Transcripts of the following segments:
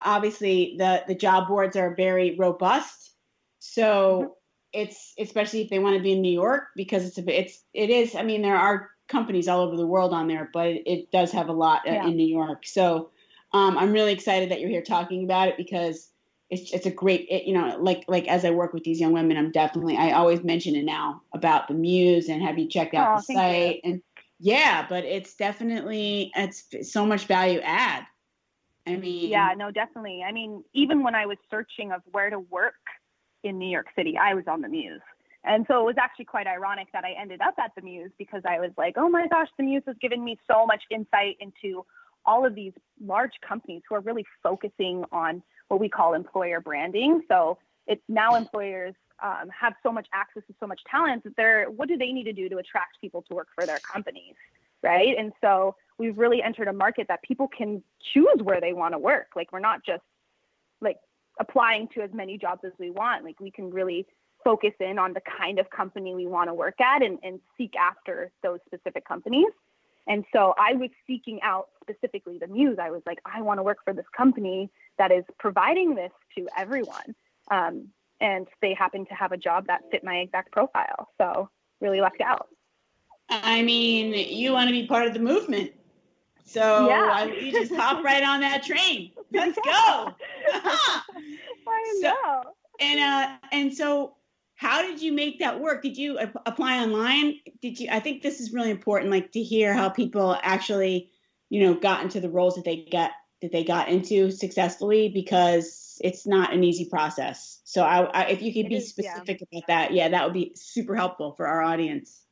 obviously the job boards are very robust. So it's, especially if they want to be in New York, because it is, I mean, there are companies all over the world on there, but it does have a lot in New York. So I'm really excited that you're here talking about it, because it's a great, like as I work with these young women, I always mention it now about the Muse, and have you checked out the site? And yeah, but it's so much value add. I mean, yeah, no, definitely. I mean, even when I was searching of where to work in New York City, I was on the Muse. And so it was actually quite ironic that I ended up at the Muse, because I was like, oh my gosh, the Muse has given me so much insight into all of these large companies who are really focusing on what we call employer branding. So it's now employers have so much access to so much talent that what do they need to do to attract people to work for their companies, right? And so we've really entered a market that people can choose where they want to work. Like, we're not just like applying to as many jobs as we want. Like, we can really focus in on the kind of company we want to work at, and seek after those specific companies. And so I was seeking out specifically the Muse. I was like, I want to work for this company that is providing this to everyone. And they happened to have a job that fit my exact profile. So really lucked out. I mean, you want to be part of the movement. So you just hop right on that train. Let's go. I know. And so how did you make that work? Did you apply online? I think this is really important, like, to hear how people actually, got into the roles that they got into successfully, because it's not an easy process. So if you could be specific about that, that would be super helpful for our audience.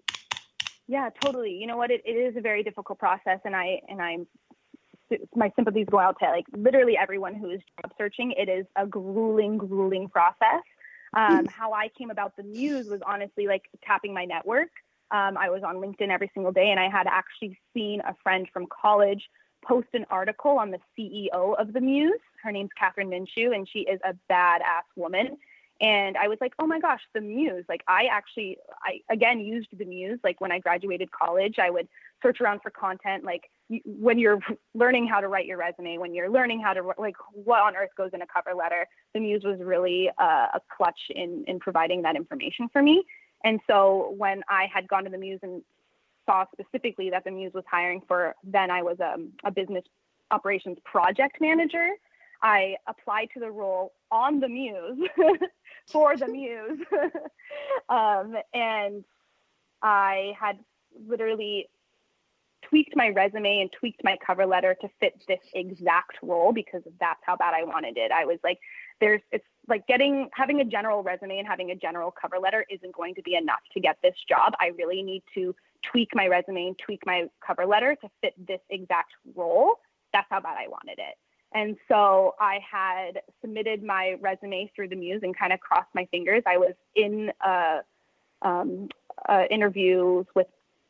Yeah, totally. You know what? It is a very difficult process, and my sympathies go out to like literally everyone who is job searching. It is a grueling process. How I came about the Muse was honestly like tapping my network. I was on LinkedIn every single day, and I had actually seen a friend from college post an article on the CEO of the Muse. Her name's Catherine Minshew, and she is a badass woman. And I was like, oh my gosh, the Muse. Like, I again used the Muse. Like, when I graduated college, I would search around for content. Like, when you're learning how to write your resume, when you're learning how to, like, what on earth goes in a cover letter, the Muse was really a clutch in providing that information for me. And so when I had gone to the Muse and saw specifically that the Muse was hiring for, then I was a business operations project manager, I applied to the role on the Muse for the Muse. And I had literally tweaked my resume and tweaked my cover letter to fit this exact role, because that's how bad I wanted it. I was like, it's like having a general resume and having a general cover letter isn't going to be enough to get this job. I really need to tweak my resume and tweak my cover letter to fit this exact role. That's how bad I wanted it. And so I had submitted my resume through the Muse and kind of crossed my fingers. I was in interviews with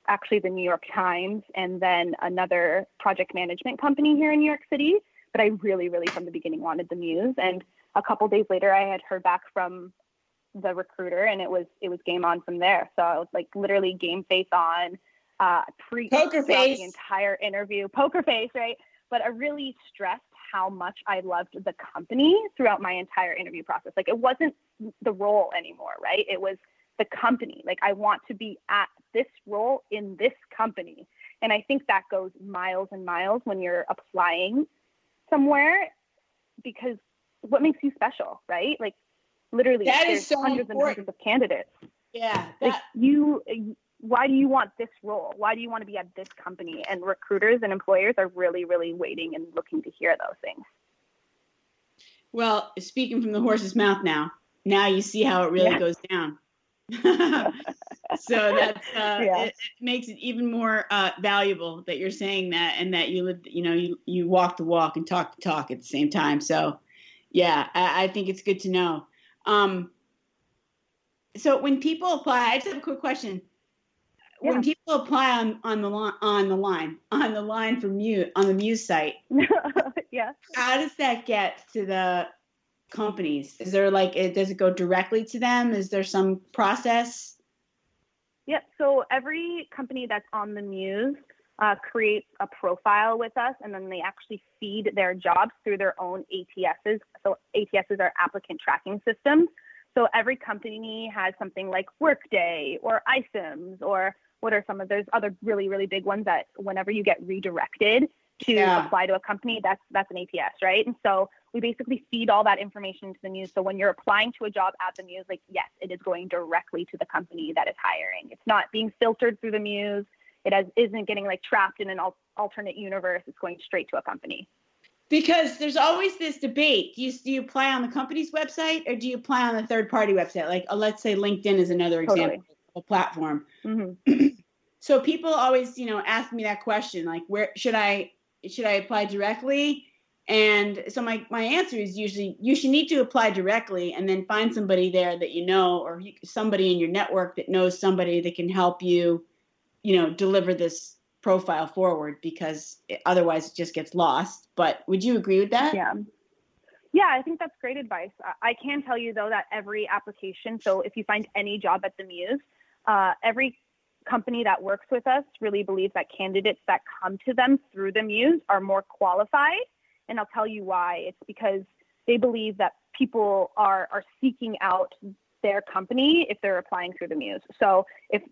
actually the New York Times and then another project management company here in New York City. But I really, really from the beginning wanted the Muse. And a couple days later, I had heard back from the recruiter, and it was game on from there. So I was like literally game face on, poker face the entire interview, poker face, right? But I really stressed how much I loved the company throughout my entire interview process. Like, it wasn't the role anymore, right? It was the company. Like, I want to be at this role in this company. And I think that goes miles and miles when you're applying somewhere, because what makes you special, right? Like, literally, there's so hundreds and hundreds of candidates. Yeah. Why do you want this role? Why do you want to be at this company? And recruiters and employers are really, really waiting and looking to hear those things. Well, speaking from the horse's mouth now you see how it really goes down. So that's it makes it even more valuable that you're saying that, and that you walk the walk and talk the talk at the same time. So yeah, I think it's good to know. So when people apply, I just have a quick question. Yeah. When people apply on the line for Muse on the Muse site, yeah, how does that get to the companies? Is there does it go directly to them? Is there some process? Yep. So every company that's on the Muse create a profile with us, and then they actually feed their jobs through their own ATSs. So ATSs are applicant tracking systems. So every company has something like Workday or iCIMS, or what are some of those other really, really big ones that whenever you get redirected to apply to a company, that's an ATS, right? And so we basically feed all that information to the Muse. So when you're applying to a job at the Muse, like, yes, it is going directly to the company that is hiring. It's not being filtered through the Muse. Isn't getting like trapped in an alternate universe. It's going straight to a company. Because there's always this debate. Do you apply on the company's website or do you apply on the third-party website? Like, let's say LinkedIn is another example of a platform. Mm-hmm. So people always, ask me that question, like, where should I apply directly? And so my answer is usually you should need to apply directly and then find somebody there that or somebody in your network that knows somebody that can help you, deliver this profile forward, because otherwise it just gets lost. But would you agree with that? Yeah, I think that's great advice. I can tell you, though, that every application, so if you find any job at the Muse, every company that works with us really believes that candidates that come to them through the Muse are more qualified. And I'll tell you why. It's because they believe that people are seeking out their company if they're applying through the Muse. So if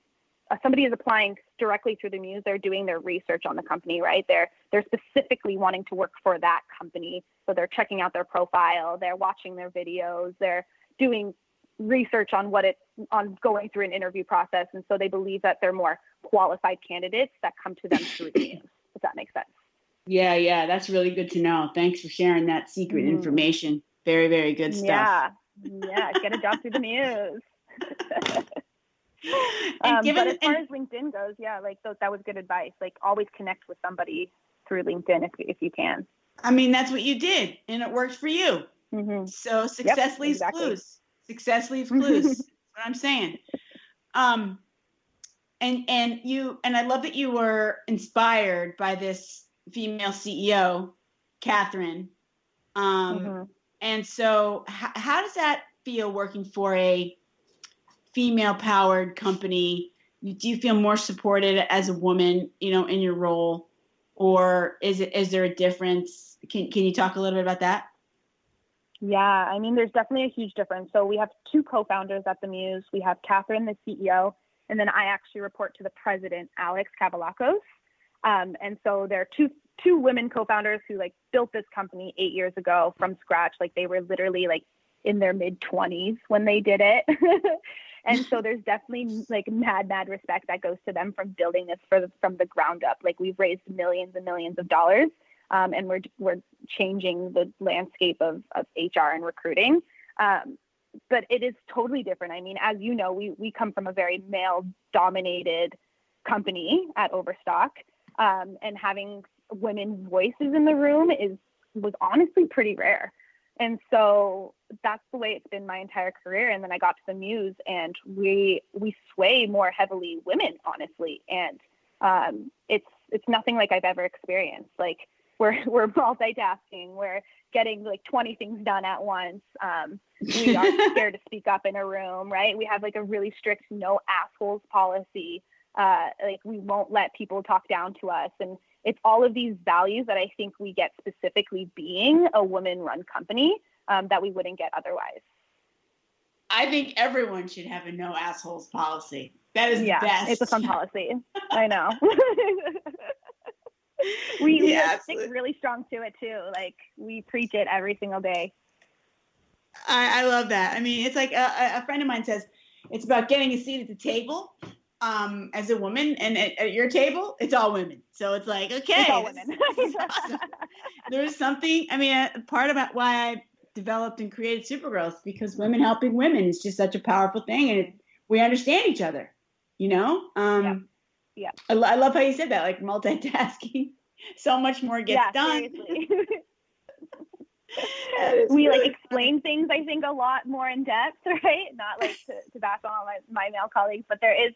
somebody is applying directly through the Muse, they're doing their research on the company, right? They're specifically wanting to work for that company. So they're checking out their profile, they're watching their videos, they're doing research on going through an interview process. And so they believe that they're more qualified candidates that come to them through the Muse, if that makes sense. Yeah. That's really good to know. Thanks for sharing that secret information. Very, very good stuff. Yeah. Get a job through the Muse. But as far as LinkedIn goes, that was good advice. Like, always connect with somebody through LinkedIn if you can. I mean, that's what you did, and it worked for you. Mm-hmm. So success leaves clues. Success leaves clues. That's what I'm saying. And I love that you were inspired by this female CEO, Catherine. And so, how does that feel working for a female-powered company? Do you feel more supported as a woman, in your role, or is there a difference? Can you talk a little bit about that? Yeah, I mean, there's definitely a huge difference. So we have two co-founders at the Muse. We have Catherine, the CEO, and then I actually report to the president, Alex Kavalakos. And so there are two women co-founders who built this company 8 years ago from scratch. Like, they were literally in their mid-20s when they did it. And so there's definitely mad respect that goes to them from building this from the ground up. Like, we've raised millions and millions of dollars, and we're changing the landscape of HR and recruiting. But it is totally different. I mean, as you know, we come from a very male-dominated company at Overstock, and having women's voices in the room was honestly pretty rare. And so that's the way it's been my entire career. And then I got to the Muse, and we sway more heavily women, honestly. And it's nothing like I've ever experienced. Like, we're multitasking. We're getting 20 things done at once. We aren't scared to speak up in a room, right? We have a really strict no assholes policy. We won't let people talk down to us. And it's all of these values that I think we get specifically being a woman-run company, that we wouldn't get otherwise. I think everyone should have a no assholes policy. That is the best. It's a fun policy. I know. we stick really strong to it too. We preach it every single day. I love that. I mean, it's like a friend of mine says, it's about getting a seat at the table. As a woman, and at your table, it's all women. So it's okay. It's all women. This is awesome. There's something, I mean, part about why I developed and created Supergirls, because women helping women is just such a powerful thing, and we understand each other, Yeah. I love how you said that, multitasking. So much more gets done. Seriously. We explain things, I think, a lot more in depth, right? Not to bash on my male colleagues, but there is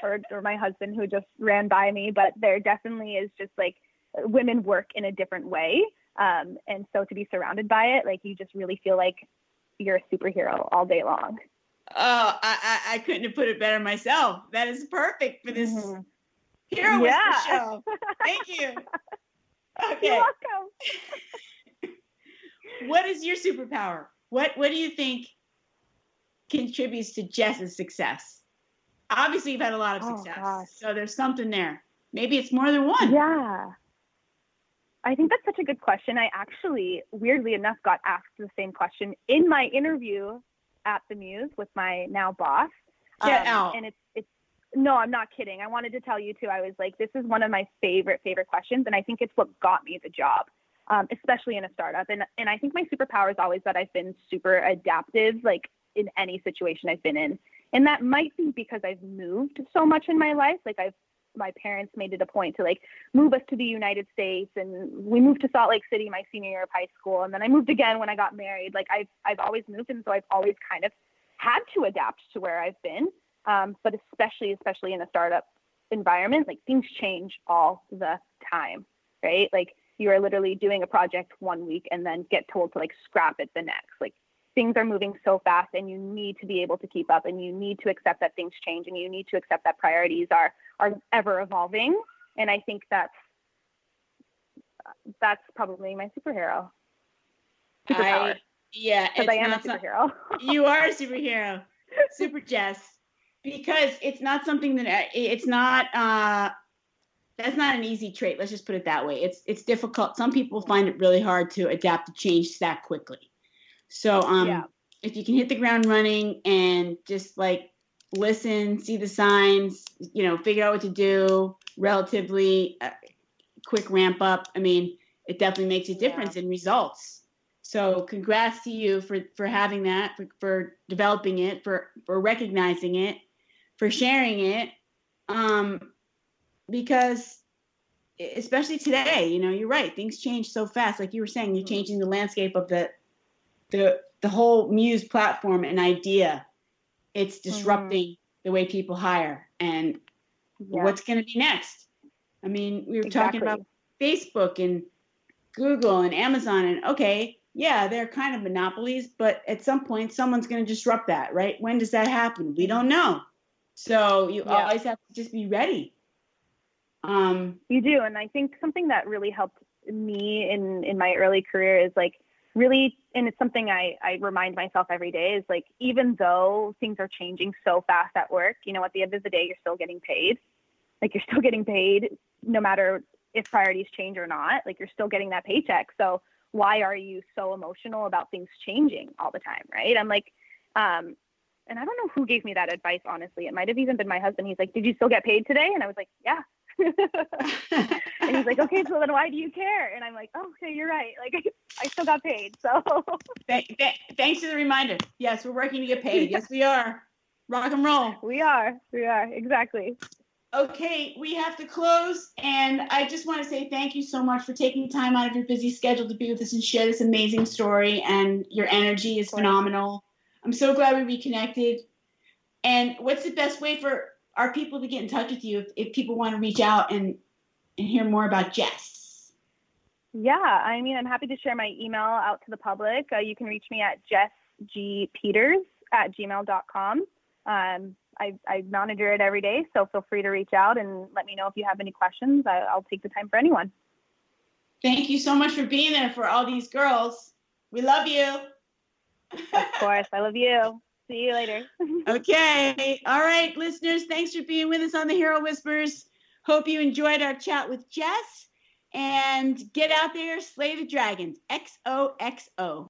or my husband who just ran by me, but there definitely is just women work in a different way. And so to be surrounded by it, you just really feel like you're a superhero all day long. Oh, I couldn't have put it better myself. That is perfect for this Hero Whisper Show. Thank you. Okay. You're welcome. What is your superpower? What do you think contributes to Jess's success? Obviously, you've had a lot of success, so there's something there. Maybe it's more than one. Yeah. I think that's such a good question. I actually, weirdly enough, got asked the same question in my interview at the Muse with my now boss. Get out. And it's no, I'm not kidding. I wanted to tell you too. I was like, this is one of my favorite questions, and I think it's what got me the job, especially in a startup. And I think my superpower is always that I've been super adaptive, like in any situation I've been in. And that might be because I've moved so much in my life. Like my parents made it a point to like move us to the United States, and we moved to Salt Lake City my senior year of high school, and then I moved again when I got married. Like I've always moved, and so I've always kind of had to adapt to where I've been. But especially in a startup environment, like things change all the time, right? Like you are literally doing a project one week and then get told to like scrap it the next. Like things are moving so fast, and you need to be able to keep up, and you need to accept that things change, and you need to accept that priorities are ever evolving. And I think that's probably my superpower. Yeah, because I am a superhero. You are a superhero, Super Jess, because it's not something that that's not an easy trait. Let's just put it that way. It's difficult. Some people find it really hard to adapt to change that quickly. So if you can hit the ground running and just like listen, see the signs, figure out what to do, relatively quick ramp up. I mean, it definitely makes a difference in results. So congrats to you for having that, for developing it, for recognizing it, for sharing it. Because especially today, you're right. Things change so fast. Like you were saying, you're changing the landscape of the whole Muse platform and idea. It's disrupting the way people hire and what's going to be next. I mean, we were talking about Facebook and Google and Amazon, and they're kind of monopolies, but at some point someone's going to disrupt that, right? When does that happen? We don't know. So you always have to just be ready. You do. And I think something that really helped me in my early career is like really, and it's something I remind myself every day, is like, even though things are changing so fast at work, at the end of the day, you're still getting paid. Like you're still getting paid no matter if priorities change or not. Like you're still getting that paycheck. So why are you so emotional about things changing all the time, right? I'm like, and I don't know who gave me that advice, honestly. It might have even been my husband. He's like, did you still get paid today? And I was like, yeah. And he's like, okay, so then why do you care? And I'm like, oh, okay, you're right. Like I still got paid. So thanks for the reminder. Yes, we're working to get paid. Yes, we are. Rock and roll. We are. Exactly. Okay, we have to close, and I just want to say thank you so much for taking time out of your busy schedule to be with us and share this amazing story, and your energy is phenomenal. I'm so glad we reconnected. And what's the best way for our people to get in touch with you if people want to reach out and hear more about Jess? Yeah, I mean, I'm happy to share my email out to the public. You can reach me at jessgpeters@gmail.com. I monitor it every day, so feel free to reach out and let me know if you have any questions. I'll take the time for anyone. Thank you so much for being there for all these girls. We love you. Of course. I love you. See you later. Okay. All right, listeners, thanks for being with us on the Hero Whispers. Hope you enjoyed our chat with Jess. And get out there, slay the dragons. XOXO.